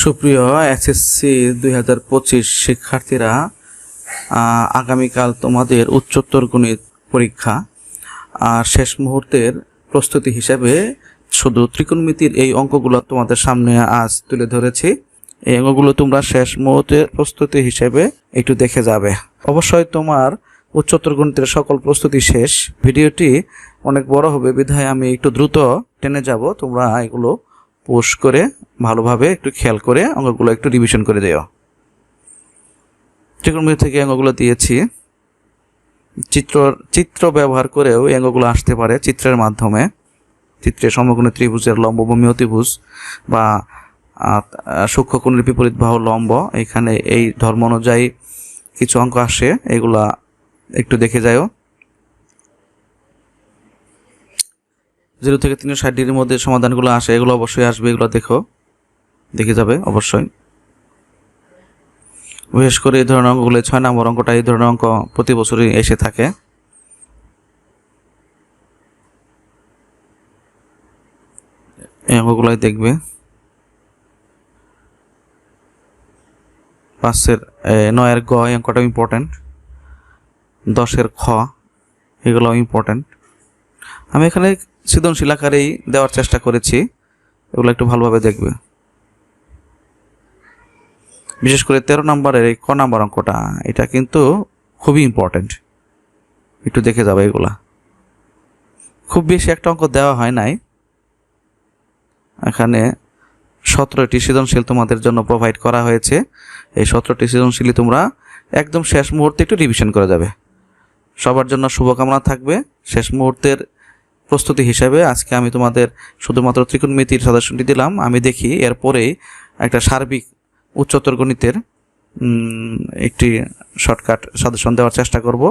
সুপ্রিয় এসএসসি 2025 শিক্ষার্থীরা, আগামীকাল তোমাদের উচ্চতর গণিত পরীক্ষা। শেষ মুহূর্তের প্রস্তুতি হিসেবে শুধু ত্রিকোণমিতির এই অঙ্কগুলো তোমাদের সামনে আজ তুলে ধরেছি। এই অঙ্কগুলো তোমরা শেষ মুহূর্তের প্রস্তুতি হিসেবে একটু দেখে যাবে। অবশ্যই তোমার উচ্চতর গণিতের সকল প্রস্তুতি শেষ। ভিডিওটি অনেক বড় হবে বিধায় আমি একটু দ্রুত টেনে যাব। তোমরা এগুলো পোজ করে ভালোভাবে একটু খেয়াল করে অঙ্কগুলো একটু রিভিশন করে দিও। ত্রিকোণমিতি থেকে অঙ্কগুলো দিয়েছি। চিত্র ব্যবহার করেও এই অঙ্কগুলো আসতে পারে। চিত্রের মাধ্যমে চিত্রে সমকোণী ত্রিভুজের লম্বভূমি অতিভুজ বা সূক্ষ্মকোণের বিপরীত বাহু লম্ব, এখানে এই ধর্ম অনুযায়ী কিছু অঙ্ক আসে, এগুলা একটু দেখে যাও। 0 থেকে 360 ডিগ্রির মধ্যে সমাধানগুলো আসে, এগুলো অবশ্যই আসবে, এগুলো দেখে যাবে অবশ্যই। বিশেষ করে এই ধরনের অঙ্কগুলো 6 নম্বর অঙ্কটা, এই ধরনের অঙ্ক প্রতি বছরই এসে থাকে। এই অঙ্কগুলোই দেখবে। 9 গ এই অঙ্কটা ইম্পর্টেন্ট, 10 খ এগুলো ইম্পর্টেন্ট। আমি এখানে সৃজনশীল আকারেই দেওয়ার চেষ্টা করেছি, এগুলো একটু ভালোভাবে দেখবে। বিশেষ করে 13 নম্বরের এই ক নম্বর অঙ্কটা, এটা কিন্তু খুবই ইম্পর্টেন্ট, একটু দেখে যাবে। এগুলা খুব বেশি একটা অঙ্ক দেওয়া হয় নাই, এখানে 17টি সৃজনশীল তোমাদের জন্য প্রোভাইড করা হয়েছে। এই 17টি সৃজনশীলই তোমরা একদম শেষ মুহূর্তে একটু রিভিশন করে যাবে। সবার জন্য শুভকামনা থাকবে। শেষ মুহূর্তের প্রস্তুতি হিসাবে আজকে আমি তোমাদের শুধুমাত্র ত্রিকোণমিতির সাজেশনটি দিলাম। আমি দেখি এরপরেই একটা সার্বিক উচ্চতর গণিতের একটি শর্টকাট সাজেশন দেওয়ার চেষ্টা করব।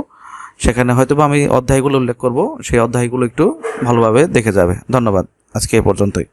সেখানে হয়তোবা আমি অধ্যায়গুলো উল্লেখ করব, সেই অধ্যায়গুলো একটু ভালোভাবে দেখে যাবে। ধন্যবাদ, আজকে এ পর্যন্তই।